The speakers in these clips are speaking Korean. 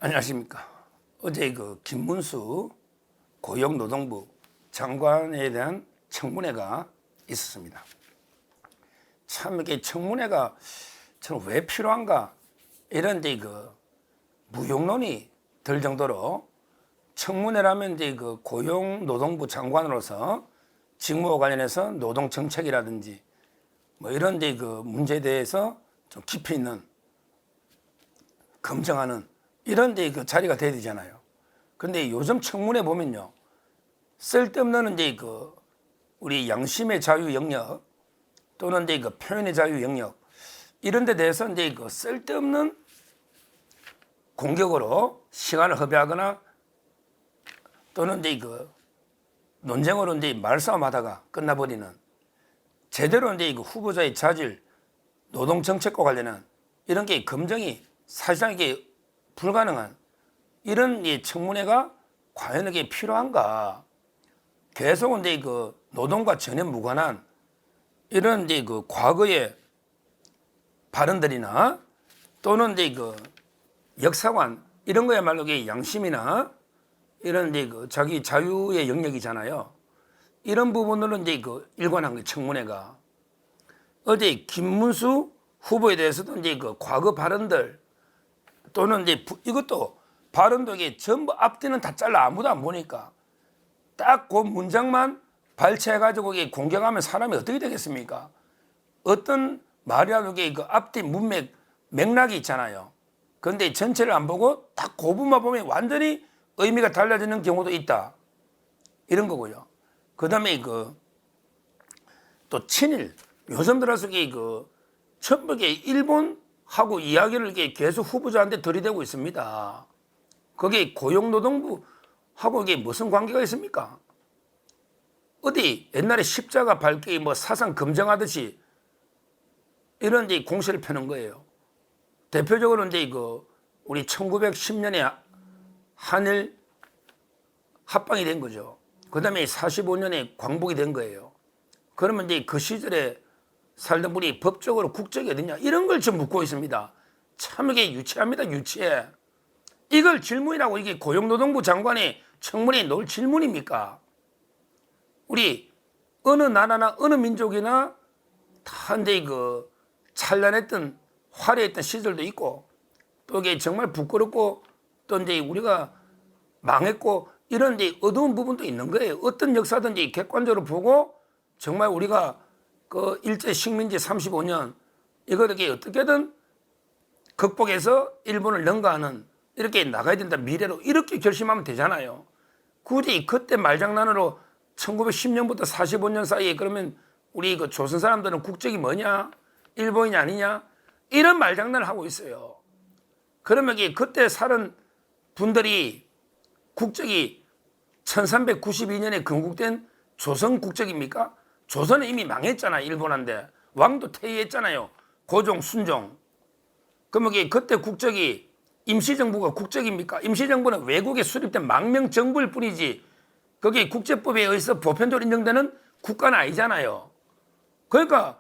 안녕하십니까. 어제 그 김문수 고용노동부 장관에 대한 청문회가 있었습니다. 참 이게 청문회가 저는 왜 필요한가 이런데 그 무용론이 들 정도로 청문회라면 이제 그 고용노동부 장관으로서 직무와 관련해서 노동정책이라든지 뭐 이런 데 그 문제에 대해서 좀 깊이 있는 검증하는 이런 데 그 자리가 돼야 되잖아요. 근데 요즘 청문회 보면요. 쓸데없는 이제 그 우리 양심의 자유 영역 또는 이제 그 표현의 자유 영역 이런 데 대해서 이제 그 쓸데없는 공격으로 시간을 허비하거나 또는 이제 그 논쟁으로 이제 말싸움하다가 끝나버리는 제대로 이제 그 후보자의 자질, 노동 정책과 관련한 이런 게 검증이 사실상 이게 불가능한 이런 이 청문회가 과연 이게 필요한가? 계속 이제 그 노동과 전혀 무관한 이런 이제 그 과거의 발언들이나 또는 이제 그 역사관 이런 거야말로 이게 양심이나 이런 이제 그 자기 자유의 영역이잖아요. 이런 부분으로 이제 그 일관한 거 청문회가 어제 김문수 후보에 대해서도 이제 그 과거 발언들 또는 이제 이것도 발언도 이게 전부 앞뒤는 다 잘라 아무도 안 보니까 딱 그 문장만 발췌해가지고 이게 공격하면 사람이 어떻게 되겠습니까? 어떤 말이라도 이게 그 앞뒤 문맥 맥락이 있잖아요. 그런데 전체를 안 보고 딱 그 부분만 보면 완전히 의미가 달라지는 경우도 있다. 이런 거고요. 그 다음에 그 또 친일 요즘 들어서 그 전부 일본하고 이야기를 이게 계속 후보자한테 들이대고 있습니다. 거기에 고용노동부하고 이게 무슨 관계가 있습니까? 어디 옛날에 십자가 밝기 뭐 사상 검증하듯이 이런 이제 공세를 펴는 거예요. 대표적으로 이제 그 우리 1910년에 한일 합방이 된 거죠. 그 다음에 45년에 광복이 된 거예요. 그러면 이제 그 시절에 살던 분이 법적으로 국적이 어딨냐 이런 걸 지금 묻고 있습니다. 참 이게 유치합니다. 유치해. 이걸 질문이라고 이게 고용노동부 장관의 청문회에 놓을 질문입니까? 우리 어느 나라나 어느 민족이나 다 이제 그 찬란했던 화려했던 시절도 있고 또 이게 정말 부끄럽고 또 이제 우리가 망했고 이런 이제 어두운 부분도 있는 거예요. 어떤 역사든지 객관적으로 보고 정말 우리가 그 일제 식민지 35년 이거를 어떻게든 극복해서 일본을 능가하는 이렇게 나가야 된다 미래로 이렇게 결심하면 되잖아요. 굳이 그때 말장난으로 1910년부터 45년 사이에 그러면 우리 그 조선 사람들은 국적이 뭐냐 일본이 아니냐 이런 말장난을 하고 있어요. 그러면 그때 살은 분들이 국적이 1392년에 건국된 조선 국적입니까? 조선은 이미 망했잖아 일본한테 왕도 퇴위했잖아요. 고종 순종. 그러면 그때 국적이 임시정부가 국적입니까? 임시정부는 외국에 수립된 망명정부일 뿐이지 그게 국제법에 의해서 보편적으로 인정되는 국가는 아니잖아요. 그러니까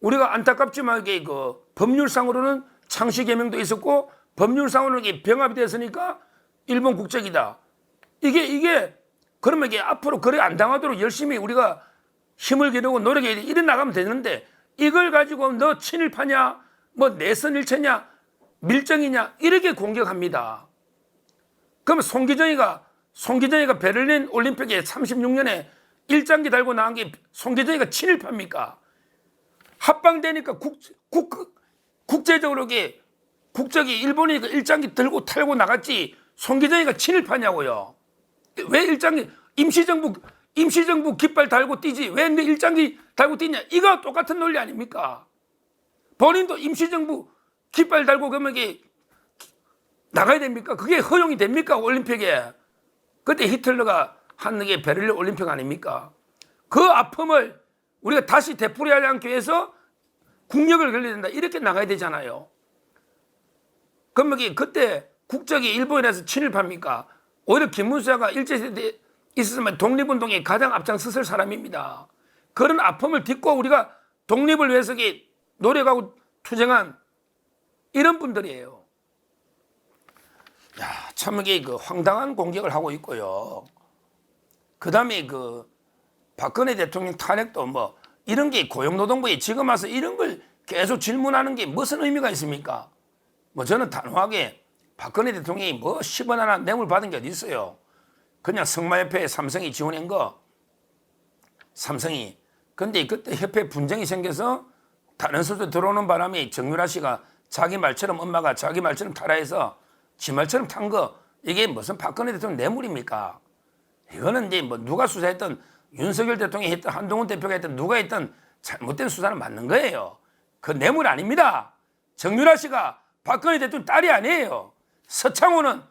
우리가 안타깝지만 그 법률상으로는 창씨개명도 있었고 법률상으로는 병합이 됐으니까 일본 국적이다. 이게 그러면 앞으로 그래 안 당하도록 열심히 우리가 힘을 기르고 노력해 이래 나가면 되는데 이걸 가지고 너 친일파냐 뭐 내선일체냐 밀정이냐 이렇게 공격합니다. 그러면 송기정이가 베를린 올림픽에 36년에 일장기 달고 나간 게 송기정이가 친일파입니까? 합방되니까 국제적으로 국적이 일본이니까 일장기 들고 탈고 나갔지 송기정이가 친일파냐고요. 왜 일장기 임시정부 깃발 달고 뛰지 왜 내 일장기 달고 뛰냐 이거 똑같은 논리 아닙니까? 본인도 임시정부 깃발 달고 그러면 나가야 됩니까? 그게 허용이 됩니까? 올림픽에. 그때 히틀러가 한 게 베를린 올림픽 아닙니까? 그 아픔을 우리가 다시 되풀이하지 않기 위해서 국력을 걸려야 된다. 이렇게 나가야 되잖아요. 그러면 그때 국적이 일본이라서 친일파입니까? 오히려 김문수가 일제시대에 있었으면 독립운동에 가장 앞장섰을 사람입니다. 그런 아픔을 딛고 우리가 독립을 위해서 노력하고 투쟁한 이런 분들이에요. 야, 참 이게 그 황당한 공격을 하고 있고요. 그다음에 그 박근혜 대통령 탄핵도 뭐 이런 게 고용노동부에 지금 와서 이런 걸 계속 질문하는 게 무슨 의미가 있습니까? 뭐 저는 단호하게 박근혜 대통령이 뭐 10원 하나 뇌물 받은 게 어디 있어요? 그냥 성마협회에 삼성이 지원한 거, 삼성이. 근데 그때 협회 분쟁이 생겨서 다른 수도 들어오는 바람에 정유라 씨가 자기 말처럼 엄마가 자기 말처럼 타라해서 지 말처럼 탄 거, 이게 무슨 박근혜 대통령 뇌물입니까? 이거는 이제 뭐 누가 수사했던 윤석열 대통령이 했던 한동훈 대표가 했던 누가 했던 잘못된 수사는 맞는 거예요. 그 뇌물 아닙니다. 정유라 씨가 박근혜 대통령 딸이 아니에요. 서창호는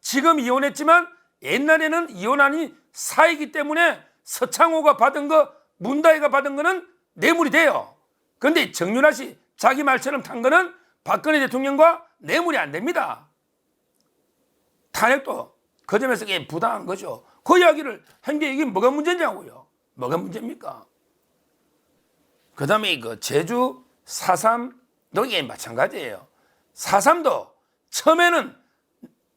지금 이혼했지만 옛날에는 이혼 아닌 사이기 때문에 서창호가 받은 거, 문다혜가 받은 거는 뇌물이 돼요. 그런데 정유라 씨 자기 말처럼 탄 거는 박근혜 대통령과 뇌물이 안 됩니다. 탄핵도 그 점에서 이게 부당한 거죠. 그 이야기를 한 게 이게 뭐가 문제냐고요. 뭐가 문제입니까? 그 다음에 그 제주 4.3도 이게 마찬가지예요. 4.3도 처음에는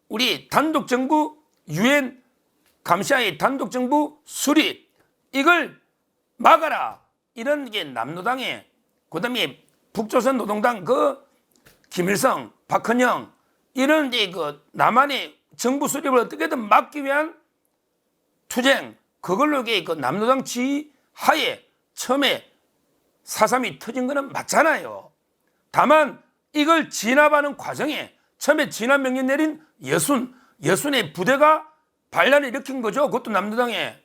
우리 단독정부 유엔 감시하에 단독정부 수립 이걸 막아라. 이런 게 남노당에 그 다음에 북조선 노동당 그 김일성, 박헌영 이런 이제 그 남한의 정부 수립을 어떻게든 막기 위한 투쟁 그걸로 이게 그 남노당 지하에 처음에 4.3이 터진 거는 맞잖아요. 다만 이걸 진압하는 과정에 처음에 진압 명령 내린 여순의 부대가 반란을 일으킨 거죠. 그것도 남노당에.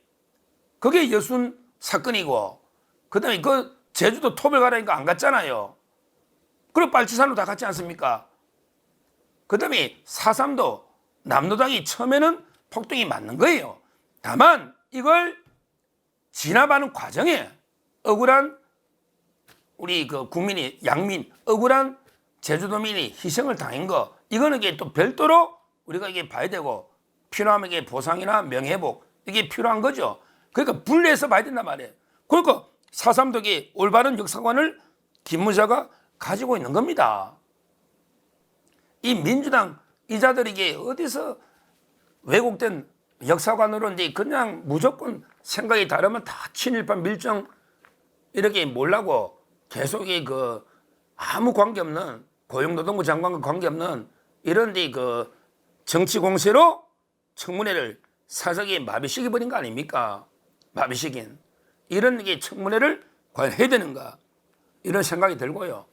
그게 여순 사건이고 그 다음에 그 제주도 톱을 가라니까 안 갔잖아요. 그리고 빨치산으로 다 갔지 않습니까? 그 다음에 4.3도 남노당이 처음에는 폭동이 맞는 거예요. 다만 이걸 진압하는 과정에 억울한 우리 그 국민이 양민 억울한 제주도민이 희생을 당한 거 이거는 이게 또 별도로 우리가 이게 봐야 되고 필요하면 이게 보상이나 명예회복 이게 필요한 거죠. 그러니까 분리해서 봐야 된단 말이에요. 그러니까 4.3도 올바른 역사관을 김무자가 가지고 있는 겁니다. 이 민주당 이자들이 이게 어디서 왜곡된 역사관으로 이제 그냥 무조건 생각이 다르면 다 친일파 밀정 이렇게 몰라고 계속 그 아무 관계없는 고용노동부 장관과 관계없는 이런 그 정치 공세로 청문회를 사석에 마비시켜버린 거 아닙니까? 마비시킨 이런 게 청문회를 과연 해야 되는가 이런 생각이 들고요.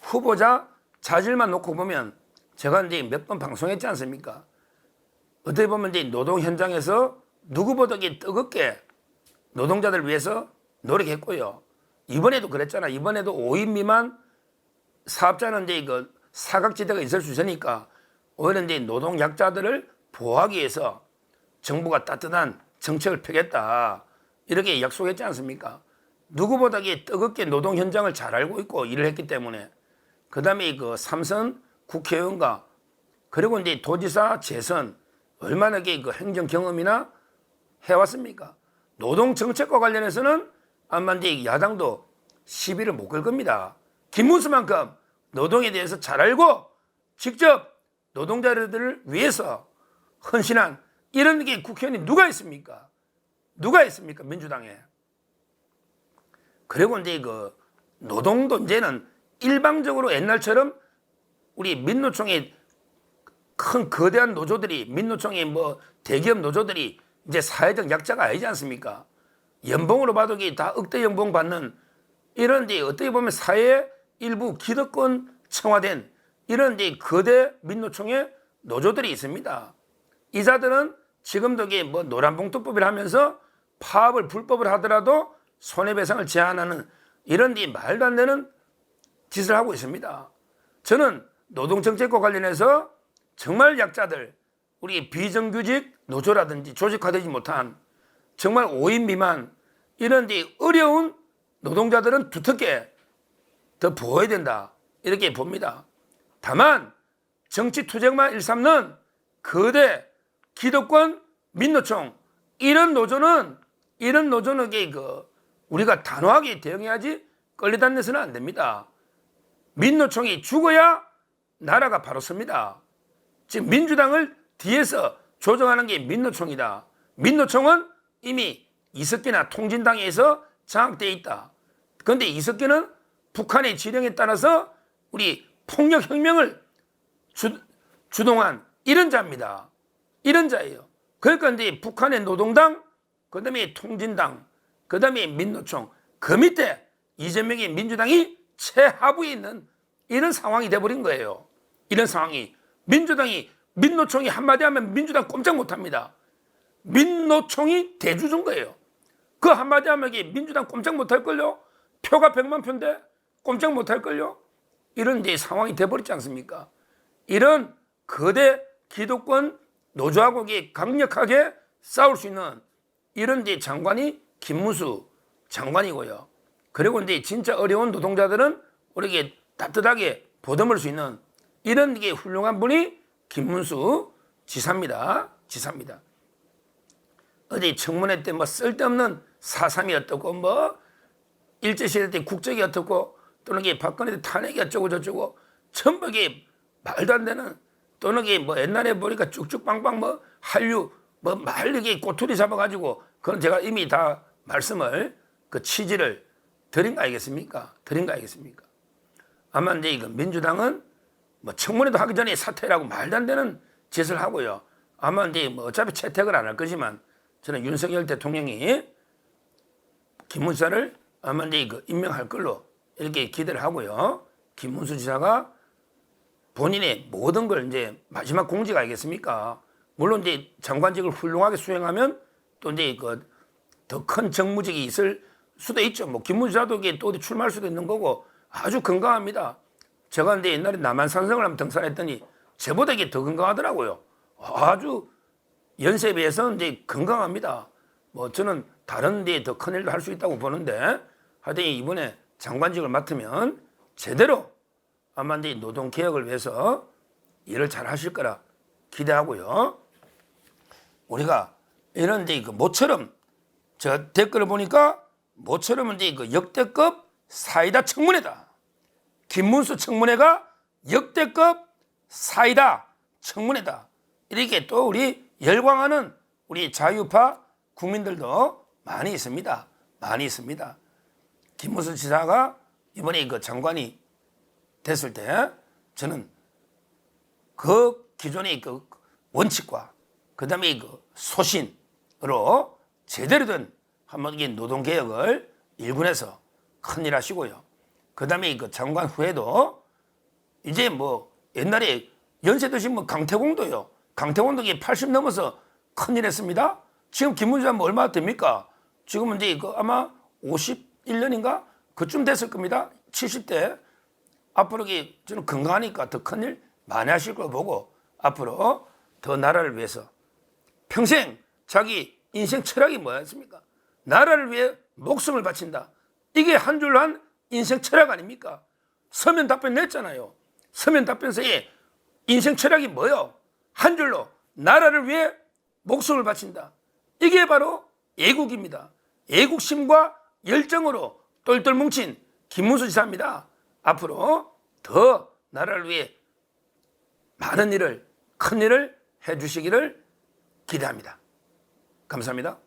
후보자 자질만 놓고 보면 제가 이제 몇 번 방송했지 않습니까? 어떻게 보면 이제 노동 현장에서 누구보다 뜨겁게 노동자들 위해서 노력했고요. 이번에도 그랬잖아. 이번에도 5인 미만 사업자는 이제 그 사각지대가 있을 수 있으니까 오히려 이제 노동 약자들을 보호하기 위해서 정부가 따뜻한 정책을 펴겠다. 이렇게 약속했지 않습니까? 누구보다 뜨겁게 노동 현장을 잘 알고 있고 일을 했기 때문에 그 다음에 그 삼선 국회의원과 그리고 이제 도지사 재선 얼마나 그 행정 경험이나 해왔습니까? 노동 정책과 관련해서는 아마 이제 야당도 시비를 못 걸 겁니다. 김문수만큼 노동에 대해서 잘 알고 직접 노동자들을 위해서 헌신한 이런 게 국회의원이 누가 있습니까? 누가 있습니까? 민주당에. 그리고 이제 그 노동도 이제는 일방적으로 옛날처럼 우리 민노총의 큰 거대한 노조들이 민노총의 뭐 대기업 노조들이 이제 사회적 약자가 아니지 않습니까? 연봉으로 봐도 다 억대 연봉 받는 이런 이제 어떻게 보면 사회 일부 기득권 청와된 이런 이제 거대 민노총의 노조들이 있습니다. 이자들은 지금도 뭐 노란봉투법을 하면서 파업을 불법을 하더라도 손해배상을 제한하는 이런 이 말도 안 되는 짓을 하고 있습니다. 저는 노동정책과 관련해서 정말 약자들, 우리 비정규직 노조라든지 조직화되지 못한 정말 5인 미만 이런 어려운 노동자들은 두텁게 더 보호해야 된다. 이렇게 봅니다. 다만 정치 투쟁만 일삼는 거대 기득권 민노총 이런 노조는 우리가 단호하게 대응해야지 끌려다녀서는 안 됩니다. 민노총이 죽어야 나라가 바로 섭니다. 지금 민주당을 뒤에서 조정하는 게 민노총이다. 민노총은 이미 이석기나 통진당에서 장악되어 있다. 그런데 이석기는 북한의 지령에 따라서 우리 폭력혁명을 주동한 이런 자입니다. 이런 자예요. 그러니까 이제 북한의 노동당, 그 다음에 통진당, 그 다음에 민노총, 그 밑에 이재명의 민주당이 최하부에 있는 이런 상황이 돼버린 거예요. 이런 상황이. 민노총이 한마디 하면 민주당 꼼짝 못합니다. 민노총이 대주주인 거예요. 그 한마디 하면 민주당 꼼짝 못할걸요? 표가 100만 표인데 꼼짝 못할걸요? 이런 이제 상황이 돼버렸지 않습니까? 이런 거대 기득권 노조하고 강력하게 싸울 수 있는 이런 이제 장관이 김문수 장관이고요. 그리고 이제 진짜 어려운 노동자들은 우리에게 따뜻하게 보듬을 수 있는 이런 게 훌륭한 분이 김문수 지사입니다. 지사입니다. 어디 청문회 때 뭐 쓸데없는 4.3이 어떻고 뭐 일제시대 때 국적이 어떻고 또는 이게 박근혜 때 탄핵이 어쩌고 저쩌고 전부 이게 말도 안 되는 또는 이게 뭐 옛날에 보니까 쭉쭉빵빵 뭐 한류 뭐 말 이게 꼬투리 잡아가지고 그건 제가 이미 다 말씀을 그 취지를 드린 거 아니겠습니까? 드린 거 아니겠습니까? 아마 이제 이거 민주당은 뭐 청문회도 하기 전에 사퇴라고 말도 안 되는 짓을 하고요. 아마 이제 뭐 어차피 채택을 안 할 거지만 저는 윤석열 대통령이 김문수를 아마 이제 이거 임명할 걸로 이렇게 기대를 하고요. 김문수 지사가 본인의 모든 걸 이제 마지막 공직 아니겠습니까? 물론 이제 장관직을 훌륭하게 수행하면 또 이제 그 더 큰 정무직이 있을 수도 있죠. 뭐 김문수 지사도 이게 또 어디 출마할 수도 있는 거고 아주 건강합니다. 제가 근데 옛날에 남한산성을 한번 등산했더니 저보다 이게 더 건강하더라고요. 아주 연세에 비해서는 이제 건강합니다. 뭐 저는 다른 데에 더 큰 일도 할 수 있다고 보는데 하여튼 이번에 장관직을 맡으면 제대로 아마 이제 노동개혁을 위해서 일을 잘 하실 거라 기대하고요. 우리가 이런 이제 그 모처럼 저 댓글을 보니까 모처럼 이제 그 역대급 사이다 청문회다. 김문수 청문회가 역대급 사이다 청문회다. 이렇게 또 우리 열광하는 우리 자유파 국민들도 많이 있습니다. 많이 있습니다. 김문수 지사가 이번에 그 장관이 됐을 때 저는 그 기존의 그 원칙과 그 다음에 그 소신으로 제대로 된 한번 이게 노동개혁을 일군에서 큰일 하시고요. 그 다음에 그 장관 후에도 이제 뭐 옛날에 연세 드신 뭐 강태공도요. 강태공도 이게 80 넘어서 큰일 했습니다. 지금 김문수 뭐 얼마 됩니까? 지금은 이제 그 아마 51년인가? 그쯤 됐을 겁니다. 70대. 앞으로 이게 저는 건강하니까 더 큰일 많이 하실 걸 보고 앞으로 더 나라를 위해서 평생 자기 인생 철학이 뭐였습니까? 나라를 위해 목숨을 바친다. 이게 한 줄로 한 인생 철학 아닙니까? 서면 답변 냈잖아요. 서면 답변서에 인생 철학이 뭐요? 한 줄로 나라를 위해 목숨을 바친다. 이게 바로 애국입니다. 애국심과 열정으로 똘똘 뭉친 김문수 지사입니다. 앞으로 더 나라를 위해 많은 일을, 큰 일을 해주시기를 기대합니다. 감사합니다.